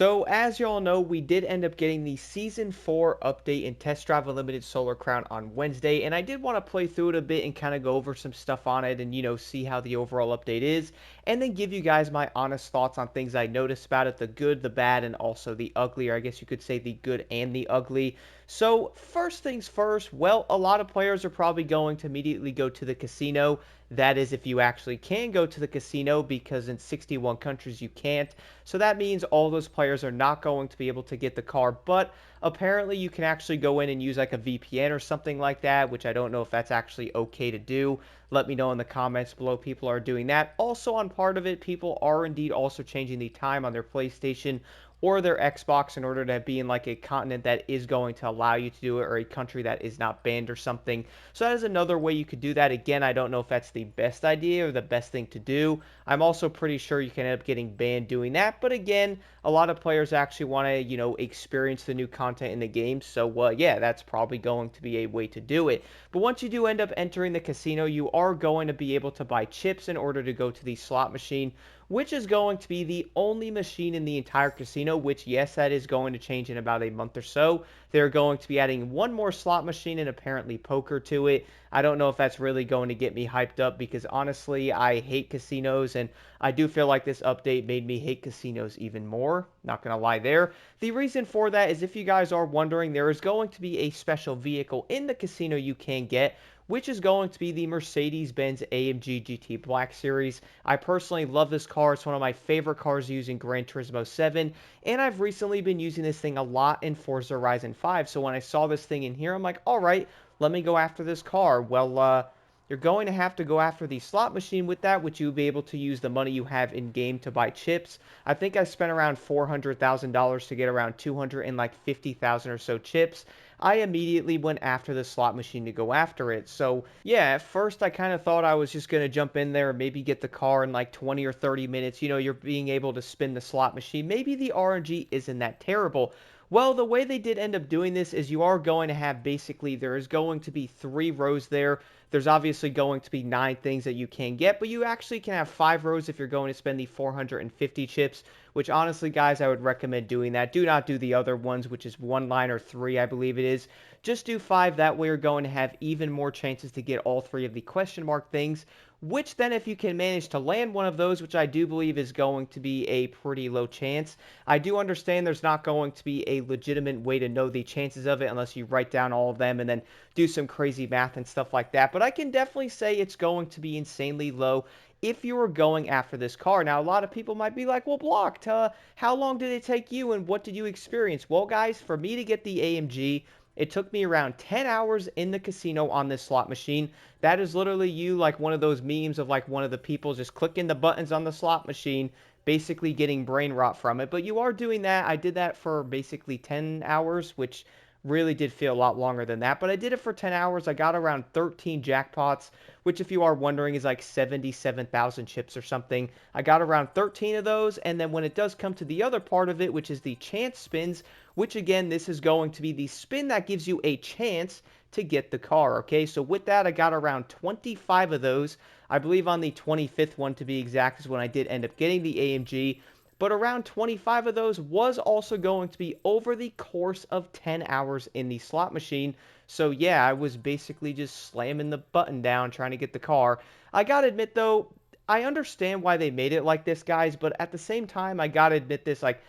So, as y'all know, we did end up getting the Season 4 update in Test Drive Unlimited Solar Crown on Wednesday, and I did want to play through it a bit and kind of go over some stuff on it and, see how the overall update is, and then give you guys my honest thoughts on things I noticed about it, the good, the bad, and also the ugly, or I guess you could say the good and the ugly. So, first things first, well, a lot of players are probably going to immediately go to the casino. That is, if you actually can go to the casino, because in 61 countries you can't. So that means all those players are not going to be able to get the car, but apparently you can actually go in and use like a VPN or something like that, which I don't know if that's actually okay to do. Let me know in the comments below people are doing that. Also on part of it, people are indeed also changing the time on their PlayStation or their Xbox in order to be in like a continent that is going to allow you to do it, or a country that is not banned or something. So that is another way you could do that. Again, I don't know if that's the best idea or the best thing to do. I'm also pretty sure you can end up getting banned doing that. But again, a lot of players actually want to, experience the new content in the game. So, yeah, that's probably going to be a way to do it. But once you do end up entering the casino, you are going to be able to buy chips in order to go to the slot machine, which is going to be the only machine in the entire casino, which, yes, that is going to change in about a month or so. They're going to be adding one more slot machine and apparently poker to it. I don't know if that's really going to get me hyped up because, honestly, I hate casinos, and I do feel like this update made me hate casinos even more. Not going to lie there. The reason for that is, if you guys are wondering, there is going to be a special vehicle in the casino you can get, which is going to be the Mercedes-Benz AMG GT Black Series. I personally love this car. It's one of my favorite cars using Gran Turismo 7, and I've recently been using this thing a lot in Forza Horizon 5. So when I saw this thing in here, I'm like, all right, let me go after this car. Well, you're going to have to go after the slot machine with that, which you'll be able to use the money you have in game to buy chips. I think I spent around $400,000 to get around 250,000 or so chips. I immediately went after the slot machine to go after it. So, yeah, at first I kind of thought I was just going to jump in there and maybe get the car in like 20 or 30 minutes. You're being able to spin the slot machine. Maybe the RNG isn't that terrible. Well, the way they did end up doing this is you are going to have basically, there is going to be 3 rows there. There's obviously going to be 9 things that you can get, but you actually can have 5 rows if you're going to spend the 450 chips, which honestly, guys, I would recommend doing that. Do not do the other ones, which is 1 line or 3, I believe it is. Just do 5. That way you're going to have even more chances to get all 3 of the question mark things, which then, if you can manage to land one of those, which I do believe is going to be a pretty low chance. I do understand there's not going to be a legitimate way to know the chances of it unless you write down all of them and then do some crazy math and stuff like that. But I can definitely say it's going to be insanely low if you were going after this car. Now, a lot of people might be like, well, Blocked, how long did it take you and what did you experience? Well, guys, for me to get the AMG, it took me around 10 hours in the casino on this slot machine. That is literally you, like one of those memes of like one of the people just clicking the buttons on the slot machine, basically getting brain rot from it. But you are doing that. I did that for basically 10 hours, which really did feel a lot longer than that. But I did it for 10 hours. I got around 13 jackpots, which, if you are wondering, is like 77,000 chips or something. I got around 13 of those. And then when it does come to the other part of it, which is the chance spins, which again, this is going to be the spin that gives you a chance to get the car. Okay, so with that, I got around 25 of those. I believe on the 25th one, to be exact, is when I did end up getting the AMG. But around 25 of those was also going to be over the course of 10 hours in the slot machine. So yeah, I was basically just slamming the button down trying to get the car. I gotta admit though, I understand why they made it like this, guys, but at the same time, I gotta admit this, like,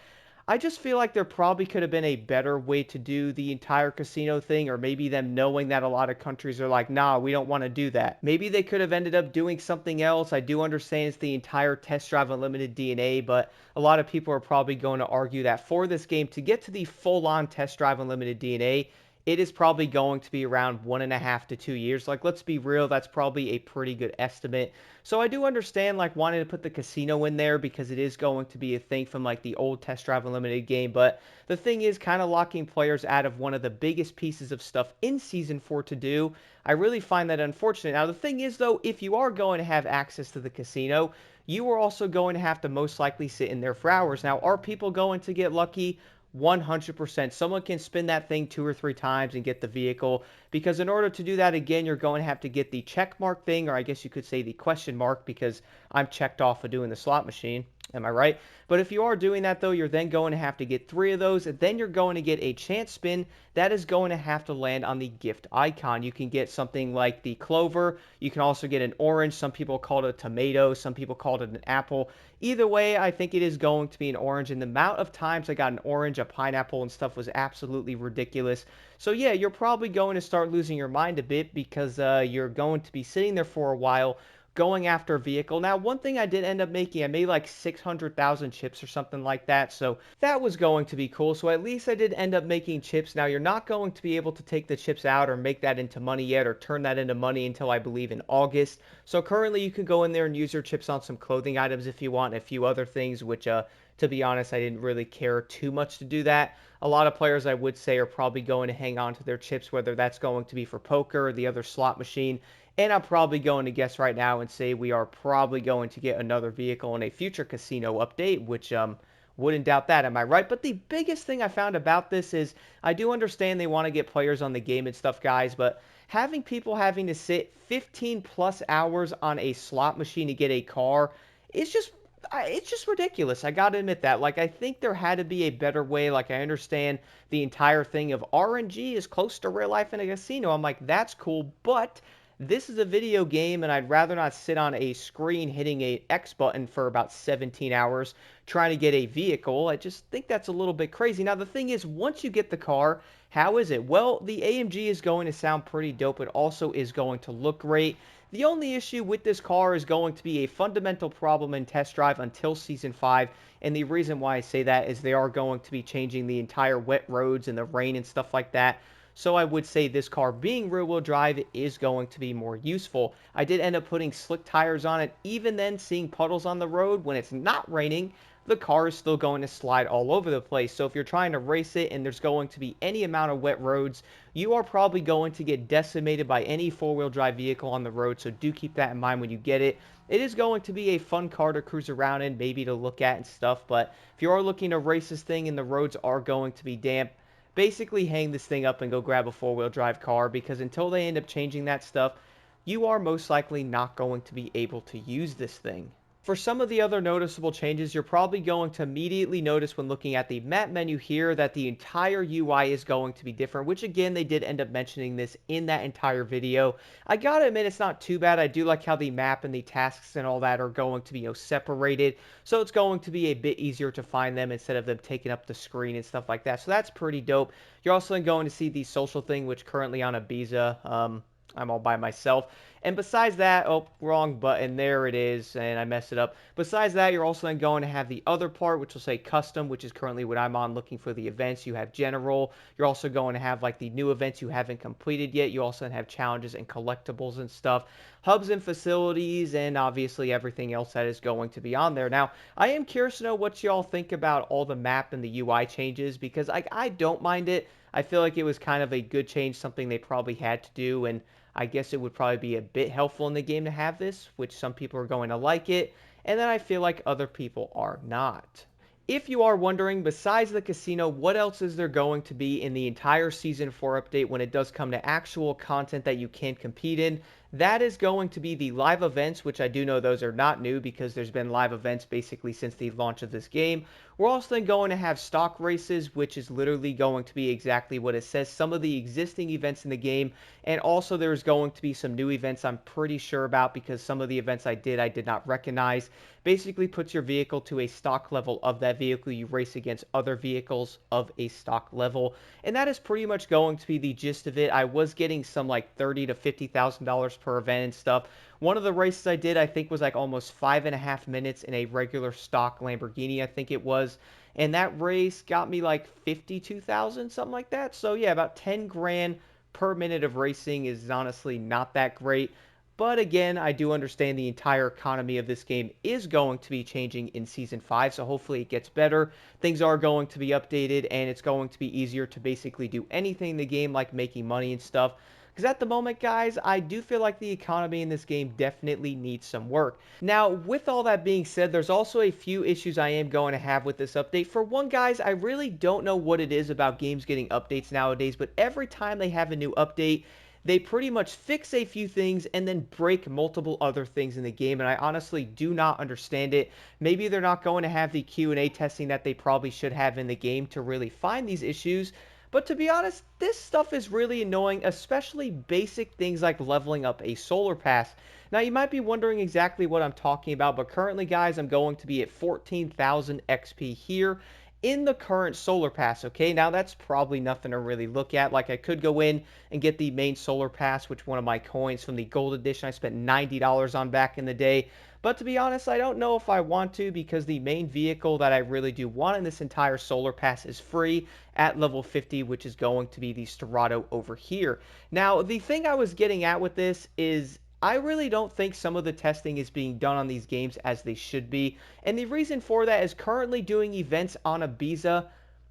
I just feel like there probably could have been a better way to do the entire casino thing, or maybe them knowing that a lot of countries are like, nah, we don't want to do that. Maybe they could have ended up doing something else. I do understand it's the entire Test Drive Unlimited DNA, but a lot of people are probably going to argue that for this game, to get to the full-on Test Drive Unlimited DNA, it is probably going to be around 1.5 to 2 years. Like, let's be real, that's probably a pretty good estimate. So I do understand, like, wanting to put the casino in there because it is going to be a thing from, like, the old Test Drive Unlimited game. But the thing is, kind of locking players out of one of the biggest pieces of stuff in Season 4 to do, I really find that unfortunate. Now, the thing is, though, if you are going to have access to the casino, you are also going to have to most likely sit in there for hours. Now, are people going to get lucky? 100%. Someone can spin that thing 2 or 3 times and get the vehicle, because in order to do that, again, you're going to have to get the check mark thing, or I guess you could say the question mark, because I'm checked off of doing the slot machine. Am I right? But if you are doing that though, you're then going to have to get 3 of those, and then you're going to get a chance spin that is going to have to land on the gift icon. You can get something like the clover. You can also get an orange. Some people call it a tomato. Some people call it an apple. Either way, I think it is going to be an orange. And the amount of times I got an orange, a pineapple, and stuff was absolutely ridiculous. So yeah, you're probably going to start losing your mind a bit because you're going to be sitting there for a while going after a vehicle. Now, one thing I did end up making, I made like 600,000 chips or something like that, so that was going to be cool. So at least I did end up making chips. Now, you're not going to be able to take the chips out or make that into money yet or turn that into money until I believe in August. So currently you can go in there and use your chips on some clothing items if you want, and a few other things, which to be honest, I didn't really care too much to do that. A lot of players, I would say, are probably going to hang on to their chips, whether that's going to be for poker or the other slot machine. And I'm probably going to guess right now and say we are probably going to get another vehicle in a future casino update, which wouldn't doubt that, am I right? But the biggest thing I found about this is I do understand they want to get players on the game and stuff, guys, but having people having to sit 15 plus hours on a slot machine to get a car is just it's just ridiculous. I gotta admit that. Like, I think there had to be a better way. Like, I understand the entire thing of RNG is close to real life in a casino. I'm like, that's cool, but this is a video game, and I'd rather not sit on a screen hitting a X button for about 17 hours trying to get a vehicle. I just think that's a little bit crazy. Now, the thing is, once you get the car, how is it? Well, the AMG is going to sound pretty dope. It also is going to look great. The only issue with this car is going to be a fundamental problem in test drive until Season 5, and the reason why I say that is they are going to be changing the entire wet roads and the rain and stuff like that. So I would say this car being rear-wheel drive is going to be more useful. I did end up putting slick tires on it. Even then, seeing puddles on the road when it's not raining, the car is still going to slide all over the place. So if you're trying to race it and there's going to be any amount of wet roads, you are probably going to get decimated by any four-wheel drive vehicle on the road. So do keep that in mind when you get it. It is going to be a fun car to cruise around in, maybe to look at and stuff. But if you are looking to race this thing and the roads are going to be damp, basically hang this thing up and go grab a four-wheel drive car, because until they end up changing that stuff, you are most likely not going to be able to use this thing. For some of the other noticeable changes, you're probably going to immediately notice when looking at the map menu here that the entire UI is going to be different, which again, they did end up mentioning this in that entire video. I gotta admit, it's not too bad. I do like how the map and the tasks and all that are going to be, separated. So it's going to be a bit easier to find them instead of them taking up the screen and stuff like that. So that's pretty dope. You're also going to see the social thing, which currently on Ibiza, I'm all by myself. And besides that, oh, wrong button, there it is, and I messed it up. Besides that, you're also then going to have the other part, which will say custom, which is currently what I'm on, looking for the events. You have general. You're also going to have like the new events you haven't completed yet. You also have challenges and collectibles and stuff, hubs and facilities, and obviously everything else that is going to be on there. Now, I am curious to know what y'all think about all the map and the UI changes, because I don't mind it. I feel like it was kind of a good change, something they probably had to do, and I guess it would probably be a bit helpful in the game to have this, which some people are going to like it, and then I feel like other people are not. If you are wondering, besides the casino, what else is there going to be in the entire Season 4 update when it does come to actual content that you can compete in? That is going to be the live events, which I do know those are not new because there's been live events basically since the launch of this game. We're also then going to have stock races, which is literally going to be exactly what it says, some of the existing events in the game, and also there's going to be some new events I'm pretty sure about because some of the events I did not recognize. Basically puts your vehicle to a stock level of that vehicle. You race against other vehicles of a stock level, and that is pretty much going to be the gist of it. I was getting some like $30,000 to $50,000 per event and stuff. One of the races I did, I think, was like almost 5.5 minutes in a regular stock Lamborghini, I think it was. And that race got me like 52,000, something like that. So yeah, about 10 grand per minute of racing is honestly not that great. But again, I do understand the entire economy of this game is going to be changing in Season 5, so hopefully it gets better. Things are going to be updated, and it's going to be easier to basically do anything in the game, like making money and stuff. Because at the moment, guys, I do feel like the economy in this game definitely needs some work. Now, with all that being said, there's also a few issues I am going to have with this update. For one, guys, I really don't know what it is about games getting updates nowadays, but every time they have a new update, they pretty much fix a few things and then break multiple other things in the game, and I honestly do not understand it. Maybe they're not going to have the Q&A testing that they probably should have in the game to really find these issues. But to be honest, this stuff is really annoying, especially basic things like leveling up a solar pass. Now, you might be wondering exactly what I'm talking about, but currently, guys, I'm going to be at 14,000 XP here in the current solar pass. Okay, now that's probably nothing to really look at. Like, I could go in and get the main solar pass, which one of my coins from the gold edition I spent $90 on back in the day. But to be honest, I don't know if I want to, because the main vehicle that I really do want in this entire solar pass is free at level 50, which is going to be the Storado over here. Now, the thing I was getting at with this is I really don't think some of the testing is being done on these games as they should be. And the reason for that is currently doing events on Ibiza,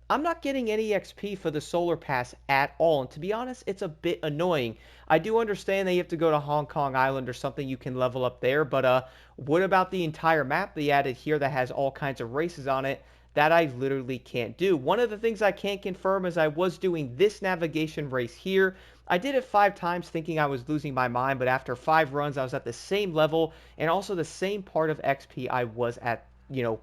I'm not getting any XP for the solar pass at all. And to be honest, it's a bit annoying. I do understand that you have to go to Hong Kong Island or something, you can level up there. But what about the entire map they added here that has all kinds of races on it? That I literally can't do. One of the things I can't confirm is I was doing this navigation race here. I did it 5 times thinking I was losing my mind, but after 5 runs, I was at the same level and also the same part of XP I was at,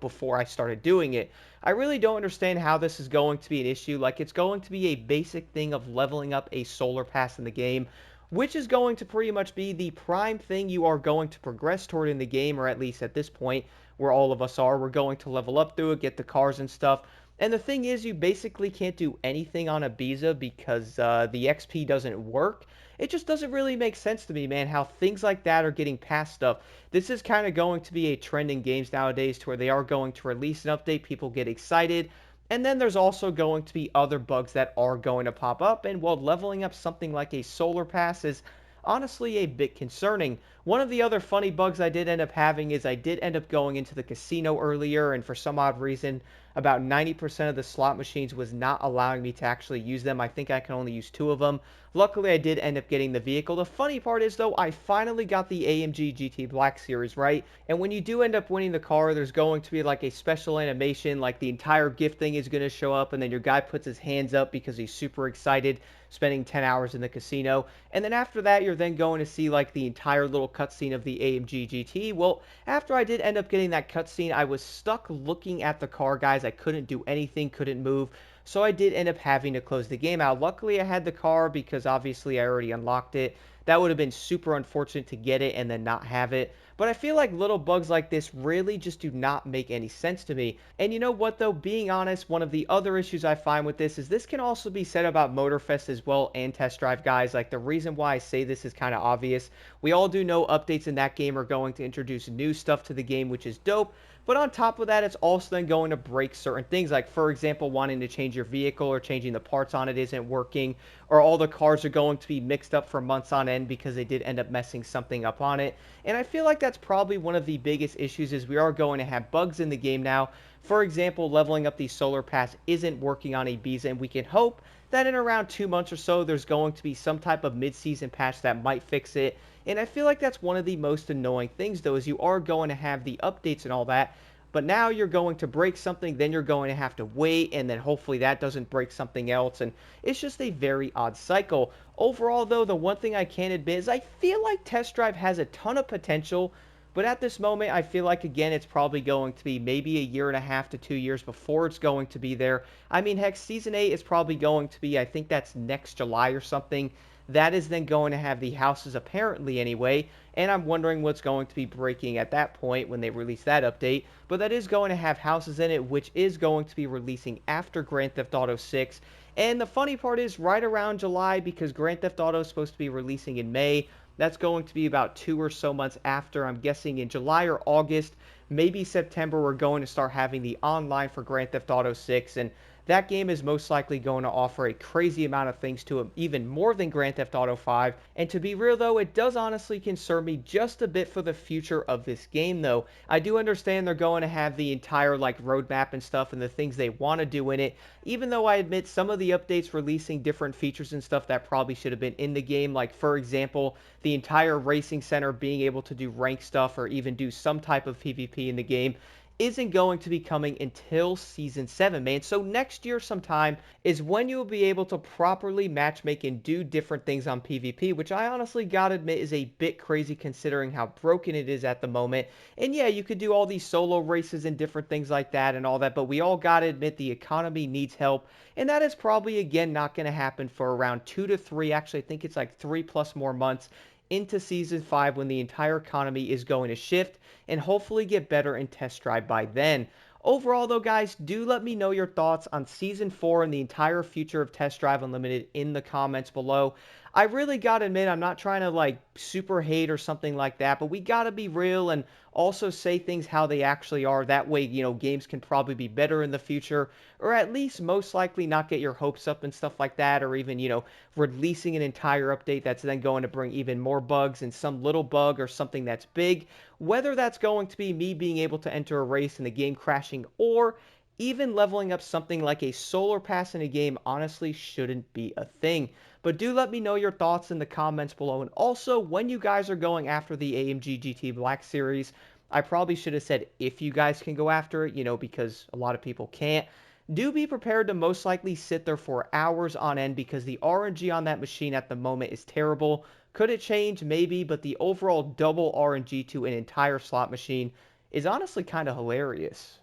before I started doing it. I really don't understand how this is going to be an issue. Like, it's going to be a basic thing of leveling up a solar pass in the game, which is going to pretty much be the prime thing you are going to progress toward in the game, or at least at this point, where all of us are. We're going to level up through it, get the cars and stuff. And the thing is, you basically can't do anything on Ibiza because the XP doesn't work. It just doesn't really make sense to me, man, how things like that are getting past stuff. This is kind of going to be a trend in games nowadays to where they are going to release an update, people get excited, and then there's also going to be other bugs that are going to pop up, and while leveling up something like a solar pass is honestly a bit concerning. One of the other funny bugs I did end up having is I did end up going into the casino earlier, and for some odd reason, about 90% of the slot machines was not allowing me to actually use them. I think I can only use 2 of them. Luckily, I did end up getting the vehicle. The funny part is, though, I finally got the AMG GT Black Series, right? And when you do end up winning the car, there's going to be like a special animation, like the entire gift thing is going to show up, and then your guy puts his hands up because he's super excited, spending 10 hours in the casino. And then after that, you're then going to see like the entire little cutscene of the AMG GT. Well, after I did end up getting that cutscene, I was stuck looking at the car, guys. I couldn't do anything, couldn't move. So I did end up having to close the game out. Luckily, I had the car because obviously I already unlocked it. That would have been super unfortunate to get it and then not have it. But I feel like little bugs like this really just do not make any sense to me. And you know what, though? Being honest, one of the other issues I find with this is this can also be said about Motorfest as well and Test Drive, guys. Like, the reason why I say this is kind of obvious. We all do know updates in that game are going to introduce new stuff to the game, which is dope. But on top of that, it's also then going to break certain things, like, for example, wanting to change your vehicle or changing the parts on it isn't working, or all the cars are going to be mixed up for months on end because they did end up messing something up on it. And I feel like that's probably one of the biggest issues, is we are going to have bugs in the game now. For example, leveling up the solar pass isn't working on Ibiza, and we can hope that in around 2 months or so, there's going to be some type of mid-season patch that might fix it. And I feel like that's one of the most annoying things, though, is you are going to have the updates and all that, but now you're going to break something, then you're going to have to wait, and then hopefully that doesn't break something else, and it's just a very odd cycle. Overall, though, the one thing I can admit is I feel like Test Drive has a ton of potential, but at this moment, I feel like, again, it's probably going to be maybe a year and a half to 2 years before it's going to be there. I mean, heck, Season 8 is probably going to be, I think that's next July or something. That is then going to have the houses, apparently anyway, and I'm wondering what's going to be breaking at that point when they release that update. But that is going to have houses in it, which is going to be releasing after Grand Theft Auto 6. And the funny part is right around July, because Grand Theft Auto is supposed to be releasing in May. That's going to be about 2 or so months after. I'm guessing in July or August, maybe September, we're going to start having the online for Grand Theft Auto 6. And that game is most likely going to offer a crazy amount of things to it, even more than Grand Theft Auto 5. And to be real, though, it does honestly concern me just a bit for the future of this game, though. I do understand they're going to have the entire, like, roadmap and stuff and the things they want to do in it, even though I admit some of the updates releasing different features and stuff that probably should have been in the game, like, for example, the entire racing center being able to do rank stuff or even do some type of PvP in the game. isn't going to be coming until season 7, man. So next year sometime is when you'll be able to properly matchmake and do different things on PvP, which I honestly gotta admit is a bit crazy considering how broken it is at the moment. And yeah, you could do all these solo races and different things like that and all that, but we all gotta admit the economy needs help, and that is probably again not going to happen for around 2 to 3, actually I think it's like 3+ more months into season 5 when the entire economy is going to shift and hopefully get better in test drive by then. Overall, though, guys, do let me know your thoughts on Season 4 and the entire future of Test Drive Unlimited in the comments below. I really gotta admit, I'm not trying to, like, super hate or something like that, but we gotta be real and also say things how they actually are. That way, games can probably be better in the future, or at least most likely not get your hopes up and stuff like that, or even, releasing an entire update that's then going to bring even more bugs and some little bug or something that's big. Whether that's going to be me being able to enter a race and the game crashing, or even leveling up something like a solar pass in a game, honestly shouldn't be a thing. But do let me know your thoughts in the comments below. And also, when you guys are going after the AMG GT Black Series, I probably should have said if you guys can go after it, because a lot of people can't. Do be prepared to most likely sit there for hours on end because the RNG on that machine at the moment is terrible. Could it change? Maybe, but the overall double RNG to an entire slot machine is honestly kind of hilarious.